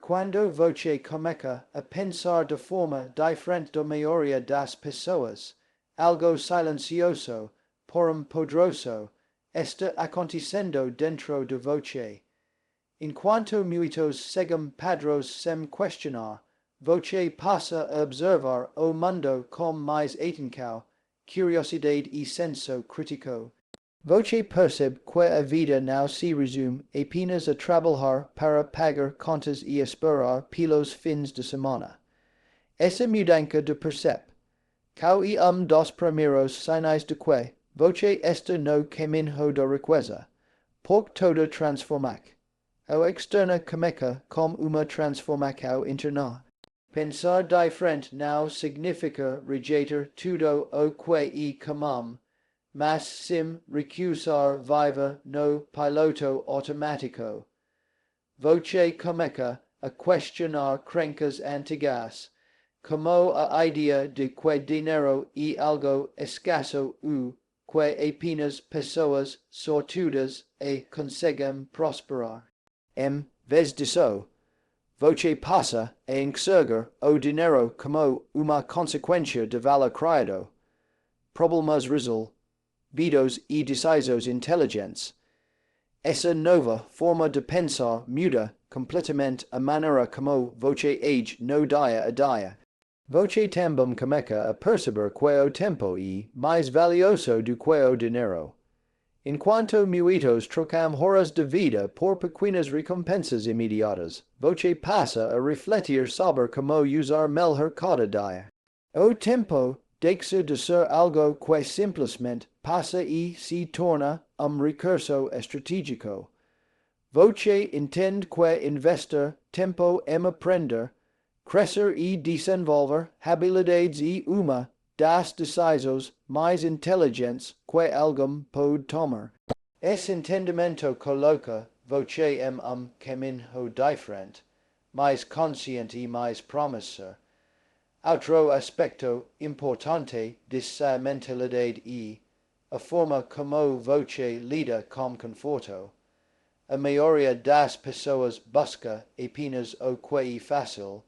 Quando voce começa a pensar de forma diferente da maioria das pessoas, algo silencioso, porém poderoso, está acontecendo dentro de voce. Enquanto muitos seguem padrões sem questionar, voce passa a observar o mundo com mais atenção, curiosidade e senso crítico. Voce percebe que a vida não se resume apenas a trabalhar para pagar contas e esperar pelos fins de semana. Essa mudança de percebe, que é dos primeiros sinais de que voce está no caminho da riqueza, por toda transformação. O externo começa com uma transformação interna. Pensar diferente não significa rejeitar tudo o que é comum, mas sim recusar viva no piloto automático. Voce começa a questionar crenças antigas, como a ideia de que dinheiro é algo escasso ou que apenas pessoas sortudas conseguem prosperar. Em vez disso, voce passa a enxergar o dinheiro como uma consequência de valor criado, problemas resolvidos e decisões inteligentes. Essa nova forma de pensar muda completamente a maneira como voce age no dia a dia. Voce também começa a perceber que o tempo é mais valioso do que o dinheiro. Enquanto muitos trocam horas de vida por pequenas recompensas imediatas, voce passa a refletir sobre como usar melhor cada dia. O tempo deixa de ser algo que simplesmente passa e se torna recurso estratégico. Voce entende que investir tempo em aprender, crescer e desenvolver habilidades é uma das decisões mais inteligentes que alguém pode tomar. Esse entendimento coloca voce em caminho diferente, mais consciente e mais promissor. Outro aspecto importante dessa mentalidade é a forma como voce lida com conforto. A maioria das pessoas busca apenas o que é fácil,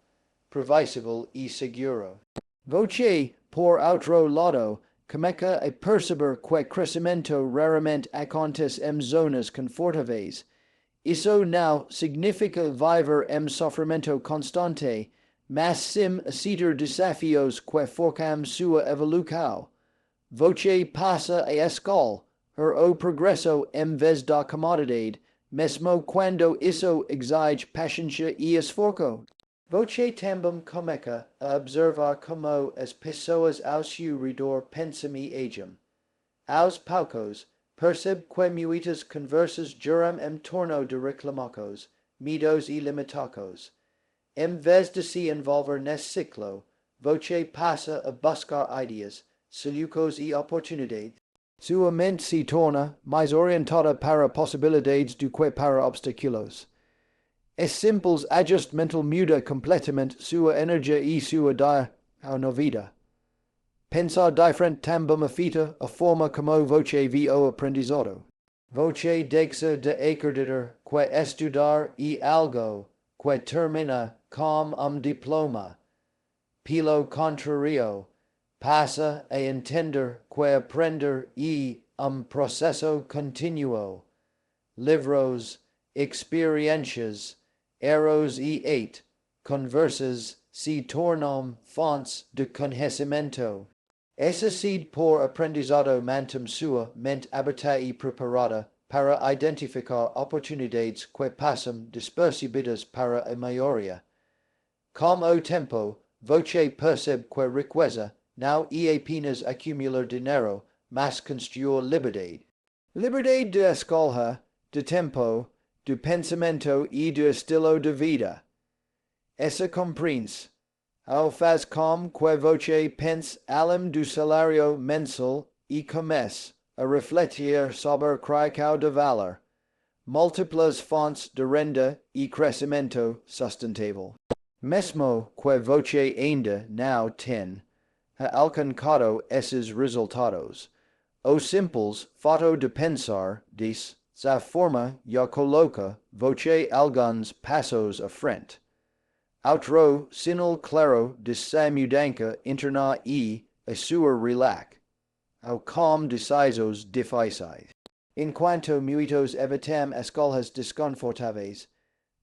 previsível e seguro. Voce, por outro lado, começa a perceber que crescimento raramente acontece em zonas confortáveis. Isso não significa viver em sofrimento constante, mas sim aceitar desafios que forçam sua evolução. Voce passa a escolher o progresso em vez da comodidade, mesmo quando isso exige paciência e esforço. Voce também começa a observar como as pessoas ao seu redor pensam e agem. Aos poucos, percebe que muitas conversas giram em torno de reclamos, medos e limitações. Em vez de se envolver nesse ciclo, voce passa a buscar ideias, soluções e oportunidades. Sua mente se torna mais orientada para possibilidades do que para obstáculos. Esse simples ajustamento muda completamente sua energia e sua dia na vida. Pensar diferente também afeta a forma como voce vê o aprendizado. Voce deixa de acreditar que estudar é algo que termina com diploma. Pelo contrário, passa a entender que aprender é processo contínuo. Livros, experiências, erros e conversas se tornam fontes de conhecimento. Essa sede por aprendizado mantém sua mente aberta e preparada para identificar oportunidades que passam despercebidas para a maioria. Com o tempo, voce percebe que riqueza não é apenas acumular dinheiro, mas construir liberdade. Liberdade de escolha, de tempo, do pensamento e do estilo de vida. Essa compreende ao faz com que voce pense além do salário mensal e comece a refletir sobre criação de valor, múltiplas fontes de renda e crescimento sustentável. Mesmo que voce ainda não tenha alcançado esses resultados, o simples fato de pensar dessa forma já coloca voce alguns passos à frente. outro sinul claro dissamudanca interna a suer relac, au calm decisos difficais. In quanto muitos evitam escolhas desconfortáveis,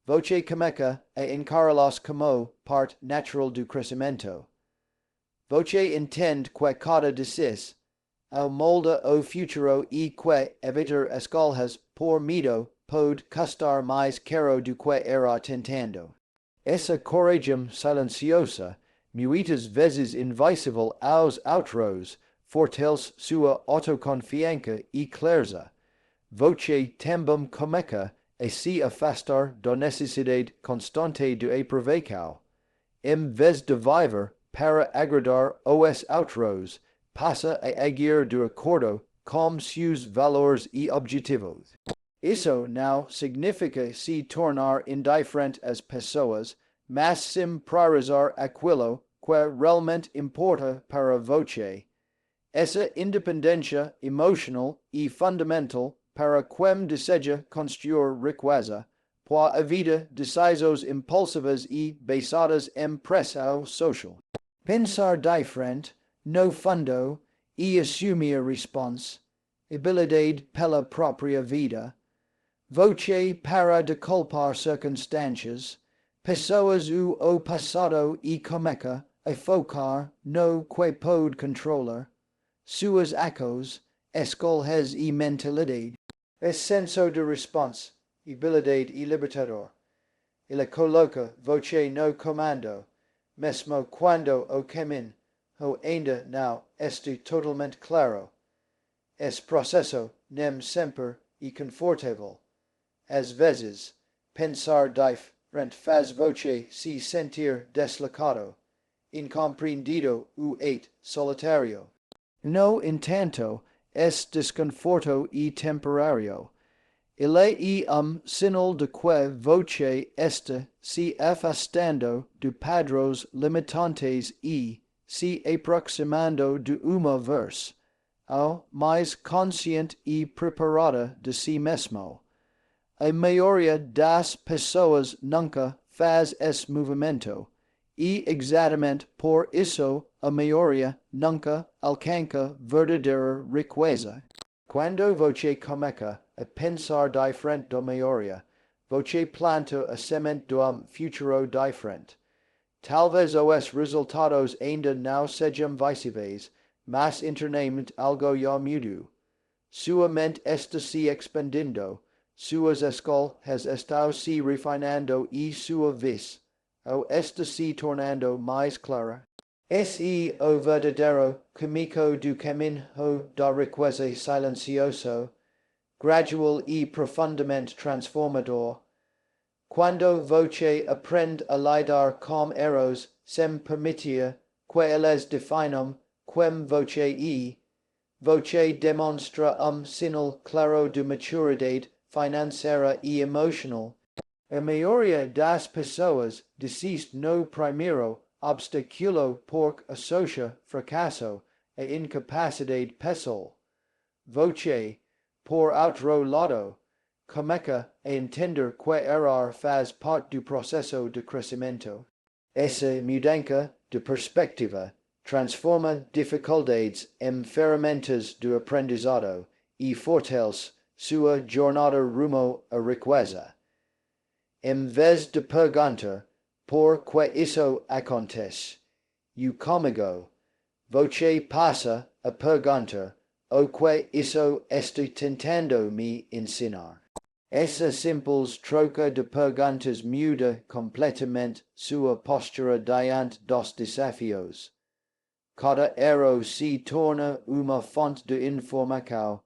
voce comeca encararlas como part natural do crescimento. Voce intend que cada decis, au molda o futuro que evitar escolhas por medo pode custar mais caro do que era tentando. Essa coragem silenciosa, muitas vezes invisível aos outros, fortales sua autoconfiança e clareza. Voce também comeca se afastar da necessidade constante de aproveitar. Em vez de viver para agradar os outros, passa a agir de acordo com seus valores e objetivos. Isso não significa se tornar indiferente às pessoas, mas sim priorizar aquilo que realmente importa para você. Essa independência emocional e fundamental para quem deseja construir riqueza, para a vida decisões impulsivas e baseadas em pressão social. Pensar diferente, no fundo, e assumir responsabilidade pela própria vida. Voce para de culpar circunstâncias, pessoas o passado e começa a focar no que pode controlar, suas ações, escolhas e mentalidade. É senso de responsabilidade e libertador. Ele coloca voce no comando, mesmo quando o caminho ainda não está totalmente claro. Esse processo nem sempre é confortável. Às vezes, pensar diferente faz você se sentir deslocado, incompreendido ou solitário. No entanto, esse desconforto é temporário. Ele é sinal de que você está se afastando de padrões limitantes e se aproximando de uma versão mais consciente e preparada de si mesmo. A maioria das pessoas nunca faz esse movimento, e exatamente por isso a maioria nunca alcança verdadeira riqueza. Quando você começa a pensar diferente da maioria, você planta a semente de futuro diferente. Talvez os resultados ainda não sejam visíveis, mas internamente algo já mudou. Sua mente está se expandindo, suas escolhas estão se refinando e sua visão está se tornando mais clara. Esse é o verdadeiro caminho do caminho da riqueza silencioso, gradual e profundamente transformador. Quando você aprende a lidar com erros sem permitir que eles definam quem você é, você demonstra sinal claro de maturidade financeira e emocional. A maioria das pessoas desiste no primeiro obstáculo porque associa fracasso a incapacidade pessoal. Você, por outro lado, começa a entender que errar faz parte do processo de crescimento. Essa mudança de perspectiva transforma dificuldades em ferramentas de aprendizado e fortalece sua jornada rumo à riqueza. Em vez de perguntar por que isso acontece e comigo, você passa a perguntar o que isso está tentando me ensinar. Essa simples troca de perguntas muda completamente sua postura diante dos desafios. Cada erro se torna uma fonte de informação,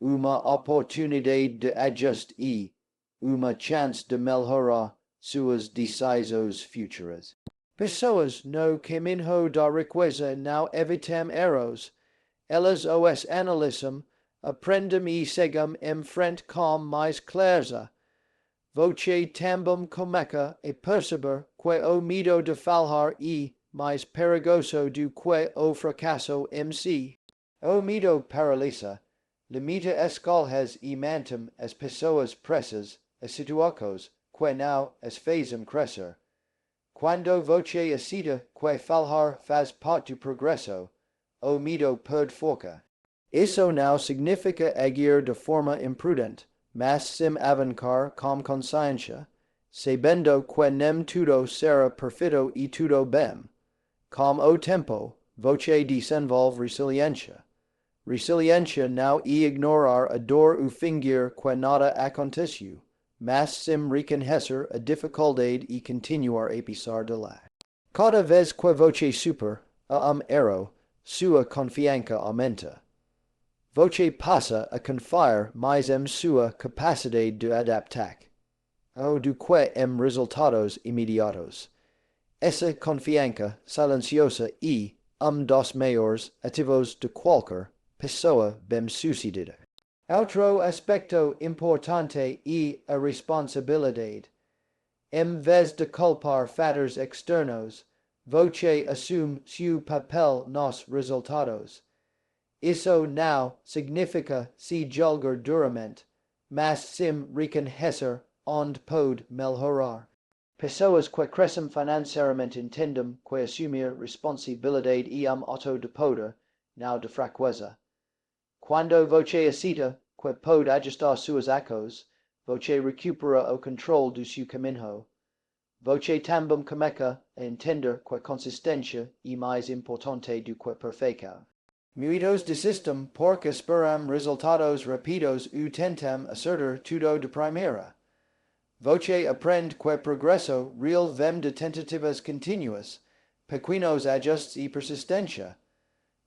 uma oportunidade de ajuste e uma chance de melhorar suas decisões futuras. Pessoas no caminho da riqueza não evitam erros. Elas os analisam, aprendem e seguem em frente com mais clareza. Você também começa a perceber que o medo de falhar é mais perigoso do que o fracasso em si. O medo paralisa, limita escolhas e mantém as pessoas presas a situações que não as fazem crescer. Quando voce acida que falhar faz parte do progresso, o medo perde forca. Isso não significa agir de forma imprudente, mas sim avancar com consciência, sabendo que nem tudo será perfeito e tudo bem. Com o tempo, voce desenvolve resiliência. Resiliência não é ignorar a dor ou fingir que nada aconteceu, mas sim reconhecer a dificuldade e continuar apesar dela. Cada vez que voce supera a erro, sua confiança aumenta. Voce passa a confiar mais em sua capacidade de adaptar, ou do que em resultados imediatos. Essa confiança silenciosa é dos maiores ativos de qualquer pessoa bem-sucedida. Outro aspecto importante é a responsabilidade. Em vez de culpar fatores externos, voce assume seu papel nos resultados. Isso não significa se julgar duramente, mas sim reconhecer onde pode melhorar. Pessoas que crescem financeiramente entendem que assumir responsabilidade é ato de poder, não de fraqueza. Quando voce aceita que pode ajustar suas ações, voce recupera o controle do seu caminho. Voce também começa a entender que consistência é mais importante do que perfeição. Muitos desistem porque esperam resultados rápidos ou tentam acertar tudo de primeira. Voce aprende que progresso real vem de tentativas contínuas, pequenos ajustes e persistência.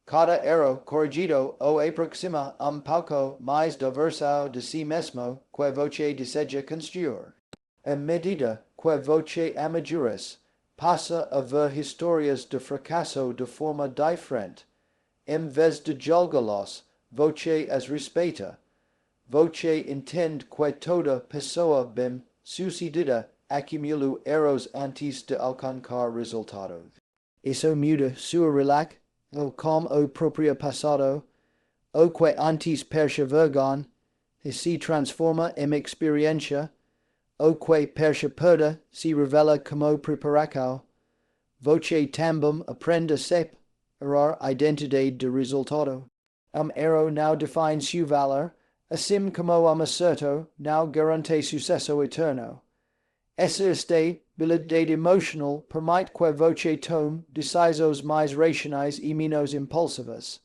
Cada erro corrigido o aproxima pouco mais da versão de si mesmo que voce deseja construir. À medida que voce amadurece, passa a ver histórias de fracasso de forma diferente. Em vez de julgá-los, voce as respeita. Voce entende que toda pessoa bem-sucedida acumula erros antes de alcançar resultados. Isso muda sua relação com o próprio passado, o que antes parecia vergonha, e se transforma em experiência, o que parecia perda se revela como preparação. Voce também aprende a separar a identidade do resultado. Erro não define seu valor, assim como acerto não garante sucesso eterno. Essa estabilidade emocional permite que voce tome decisões mais racionais e menos impulsivas.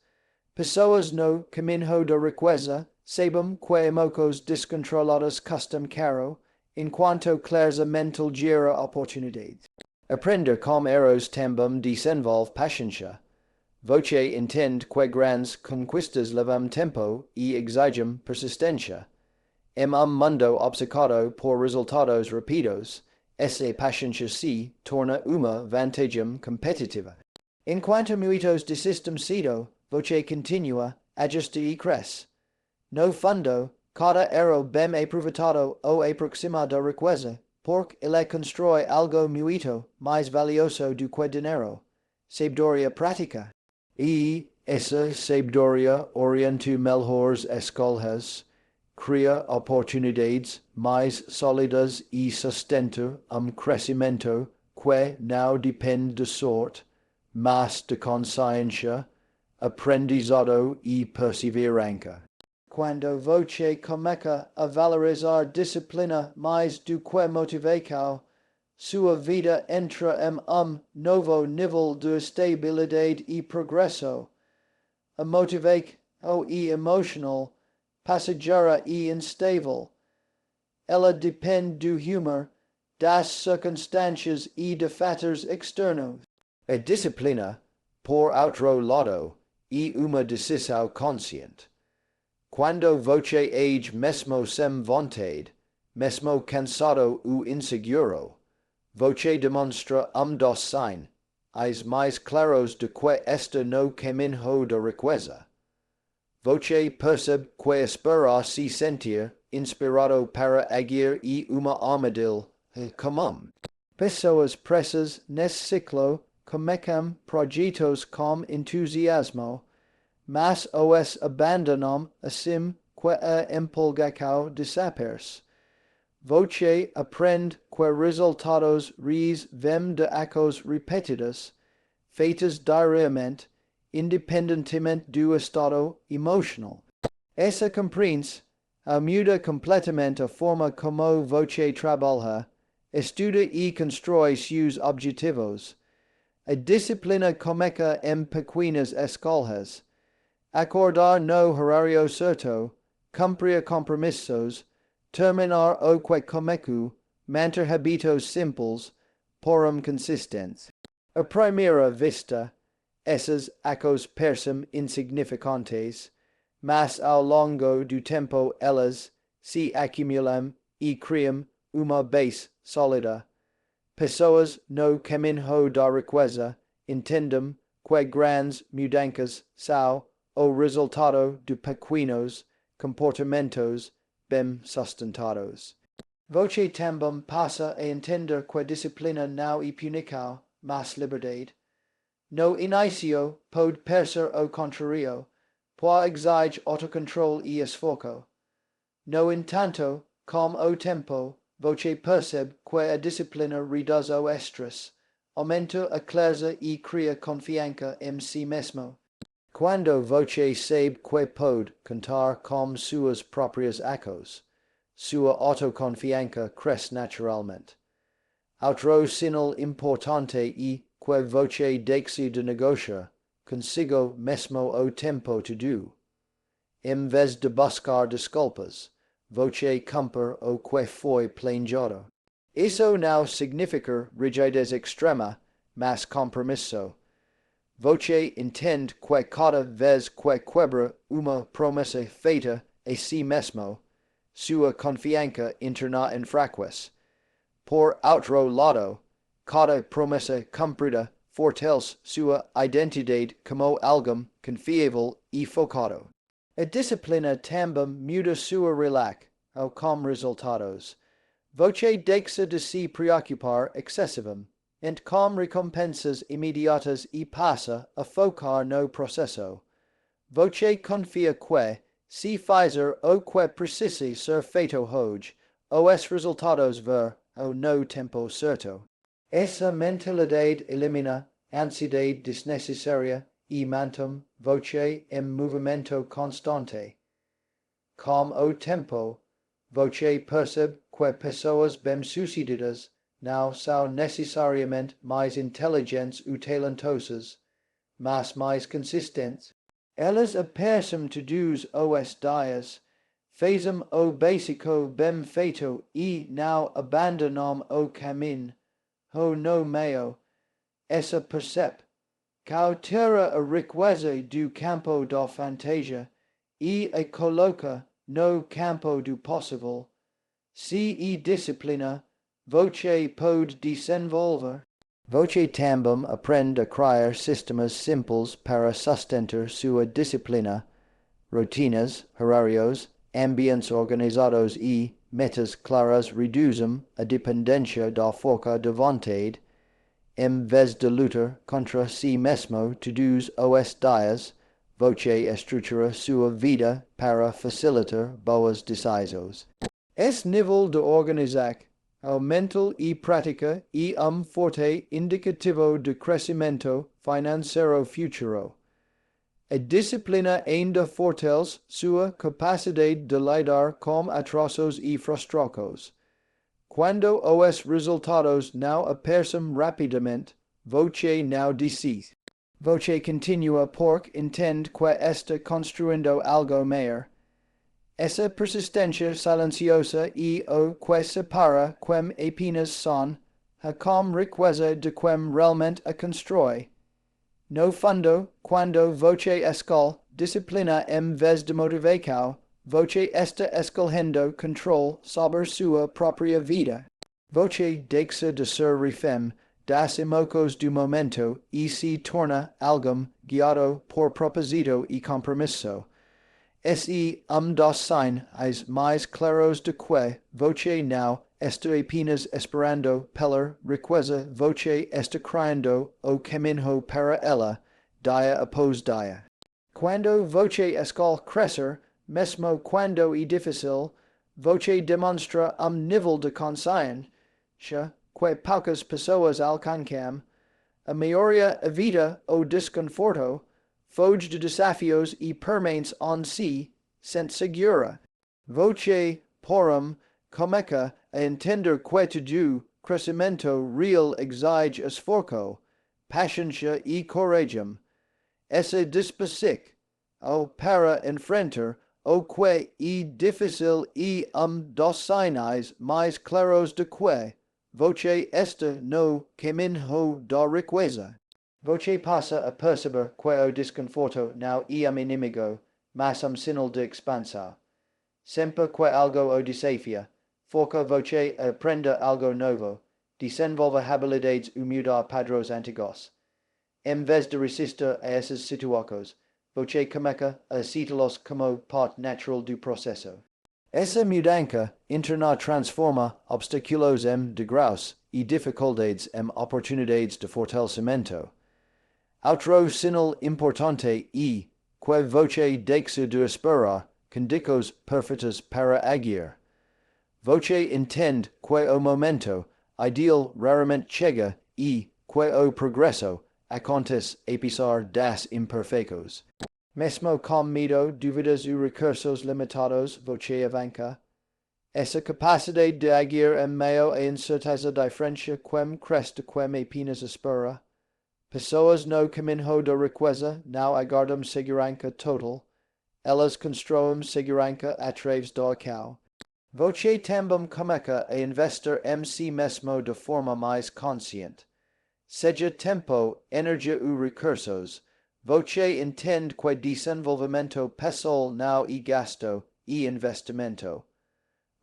Pessoas no caminho da riqueza sabem que emoções descontroladas custam caro, enquanto clareza mental gera oportunidades. Aprender com erros também desenvolve paciência. Voce entende que grandes conquistas levam tempo e exigem persistência. Em mundo obcecado por resultados rápidos, essa paciência se torna uma vantagem competitiva. Enquanto muitos desistem cedo, voce continua, ajusta e cresce. No fundo, cada erro bem aproveitado o aproxima da riqueza, porque ele constrói algo muito mais valioso do que dinheiro, sabedoria prática. E essa sabedoria orienta melhores escolhas, cria oportunidades mais sólidas e sustenta crescimento que não depende de sorte, mas de consciência, aprendizado e perseverança. Quando voce começa a valorizar disciplina mais do que motivação, sua vida entra em novo nível de estabilidade e progresso. A motivação é emocional, passageira e instável. Ela depende do humor, das circunstâncias e de fatores externos. A disciplina, por outro lado, é uma decisão consciente. Quando voce age mesmo sem vontade, mesmo cansado ou inseguro, voce demonstra dos sinais mais claros de que está no caminho da riqueza. Voce percebe que esperar se sentir inspirado para agir é uma armadilha comum. Pessoas presas nesse ciclo começam projetos com entusiasmo, mas os abandonam assim que a empolgação desaparece. voce aprend que resultados res vem de acos repetidos, feitos diariamente, independentemente do estado emocional. Essa compreende a muda completamente a forma como voce trabalha, estuda e constrói seus objetivos. A disciplina começa em pequenas escolhas. Acordar no horário certo, cumprir compromissos, terminar o que começo, manter hábitos simples, porém consistentes. A primeira vista, esses acos parecem insignificantes, mas ao longo do tempo elas se acumulam e criam uma base sólida. Pessoas no caminho da riqueza entendem que grandes mudanças são o resultado de pequenos comportamentos bem sustentados. Voce também passa a entender que disciplina não é punição, mas liberdade. No início pode parecer o contrário, pois exige autocontrole e esforço. No entanto, com o tempo, voce percebe que a disciplina reduz o estresse, aumenta a clareza e cria confiança em si mesmo. Quando voce sabe que pode contar com suas próprias acos, sua autoconfiança cresce naturalmente. Outro sinal importante é que voce deixa de negociar consigo mesmo o tempo todo. Em vez de buscar desculpas, voce cumpre o que foi planejado. Isso não significa rigidez extrema, mas compromisso. Voce entende que cada vez que quebra uma promessa feita a si mesmo, sua confiança interna enfraquece. Por outro lado, cada promessa cumprida fortalece sua identidade como alguém confiável e focado. A disciplina também muda sua relação com resultados. Voce deixa de se preocupar excessivamente com recompensas imediatas e passa a focar no processo. Voce confia que, se fizer o que precisa ser feito hoje, os resultados virão no tempo certo. Essa mentalidade elimina ansiedade desnecessária e mantém voce em movimento constante. Com o tempo, voce percebe que pessoas bem-sucedidas não são necessariamente mais inteligentes ou talentosas, mas mais consistentes. Elas apareçam todos os dias, fazem o básico bem feito e não abandonam o caminho, no meio. Essa percebe, cautela a riqueza do campo da fantasia e a coloca no campo do possível. Se e disciplina, voce pode desenvolver. Voce também aprende a criar sistemas simples para sustentar sua disciplina, rotinas, horários, ambientes organizados e metas claras reduzem a dependência da força de vontade. Em vez de lutar contra si mesmo todos os dias, voce estrutura sua vida para facilitar boas decisões. Esse nível de organização, mental e prática é forte indicativo de crescimento financeiro futuro. A disciplina ainda fortalece sua capacidade de lidar com atrasos e frustrações. Quando os resultados não aparecem rapidamente, voce não desiste. Voce continua porque entende que está construindo algo maior. Essa persistência silenciosa é o que separa quem apenas sonha com riqueza de quem realmente a constrói. No fundo, quando voce escolhe disciplina em vez de motivação, voce está escolhendo controle sobre sua própria vida. Voce deixa de ser refém das emoções do momento e se torna alguém guiado por propósito e compromisso. Esse dos sinais mais claros de que voce não está apenas esperando pela riqueza, voce está criando o caminho para ela, dia após dia. Quando voce escolhe crescer, mesmo quando é difícil, voce demonstra nível de consciência que poucas pessoas alcançam, a maioria evita o desconforto, foge de desafios e permanece en si, sente segura. Voce porum começa a entender que todo crescimento real exige esforço, paciência e coragem. Essa disposição ao para enfrentar o que é difícil e dos sinais mais claros de que Você está no caminho da riqueza. Você passa a perceber que o desconforto não é inimigo, mas sinal de expansão. Sempre que algo o desafia, foca você aprenda algo novo, desenvolva habilidades e mudar padrões antigos. Em vez de resistir a essas situações, você começa a aceitá-los como parte natural do processo. Essa mudança interna transforma obstáculos em degraus e dificuldades em oportunidades de fortalecimento. Outro sinal importante é que você deixa de esperar condições perfeitas para agir. Você entende que o momento ideal raramente chega e que o progresso acontece apesar das imperfeições. Mesmo com medo, dúvidas e recursos limitados, você avança. Essa capacidade de agir em meio à incerteza diferencia quem cresce quem apenas espera. Pessoas no caminho da riqueza não aguardam segurança total, elas constroem segurança através do caos. Você também começa a investir em si mesmo de forma mais consciente. Seja tempo, energia e recursos, você entende que desenvolvimento pessoal não é gasto, é investimento.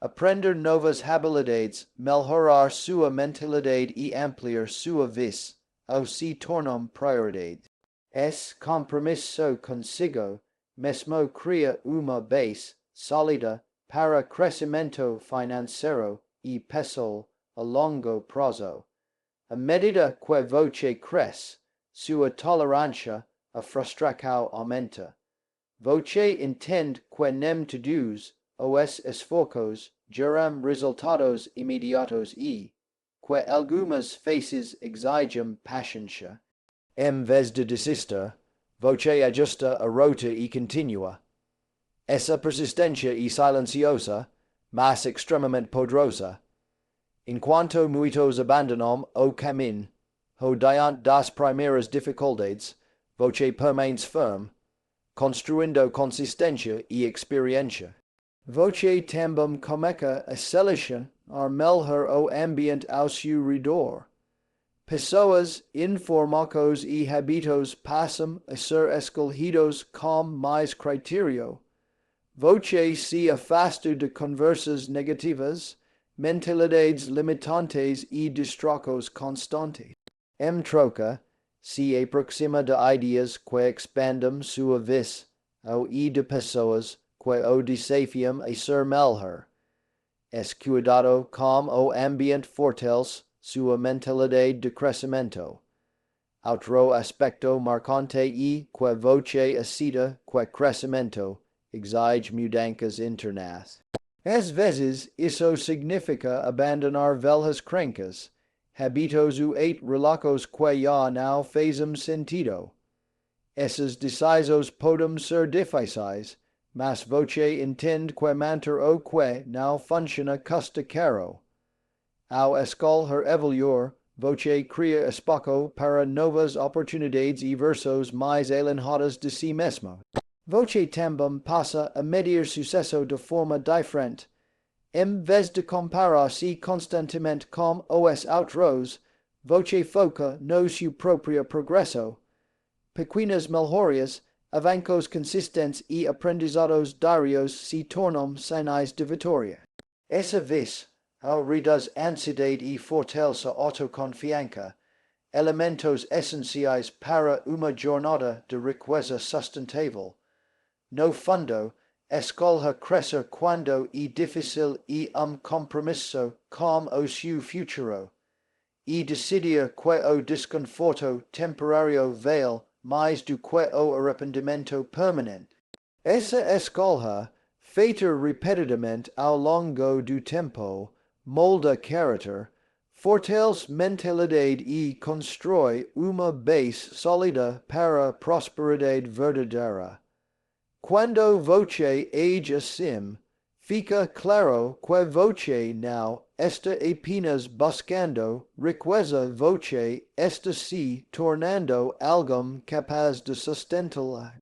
Aprender novas habilidades, melhorar sua mentalidade e ampliar sua visão, ou se tornam prioridade. Esse compromisso consigo mesmo cria uma base sólida para crescimento financeiro e pessoal a longo prazo. À medida que você cresce, sua tolerância a frustração aumenta. Você entende que nem todos os esforços geram resultados imediatos e que algumas vezes exigem paciência. Em vez de desistir, você ajusta a rota e continua. Essa persistência é silenciosa, mas extremamente poderosa. Enquanto muitos abandonam o caminho, diante das primeiras dificuldades, você permanece firme, construindo consistência e experiência. Você também começa a selecionar melhor o ambiente ao seu redor. Pessoas, informações e hábitos passam a ser escolhidos com mais critério. Você se afasta de conversas negativas, mentalidades limitantes e distratos constantes. Em troca, se aproxima de ideias que expandam sua visão ou de pessoas que o desafiam a ser melhor. É cuidado com o ambiente fortalece sua mentalidade de crescimento. Outro aspecto marcante é que você aceita que crescimento exige mudanças internas. Às vezes, isso significa abandonar velhas crenças, hábitos e relatos que já não fazem sentido. Essas decisões podem ser difíceis, mas você entende que manter o que não funciona custa caro. Ao escolher evoluir, você cria espaço para novas oportunidades e versões mais elevadas de si mesmo. Você também passa a medir sucesso de forma diferente. Em vez de comparar-se constantemente com os outros, você foca no seu próprio progresso. Pequenas melhorias, avanços consistentes e aprendizados diários se tornam sinais de vitória. Essa vez, ao reduz ansiedade e fortalece a autoconfiança, elementos essenciais para uma jornada de riqueza sustentável. No fundo, escolha crescer quando é difícil e compromisso com o seu futuro, e decidir que o desconforto temporário vale mais do que o arrependimento permanente. Essa escolha Fater repetidament ao longo do tempo, molda character, fortales mentalidade e constrói uma base sólida para prosperidade verdadeira. Quando voce age assim, fica claro que voce não está apenas buscando riqueza, voce está se tornando alguém capaz de sustentá-la.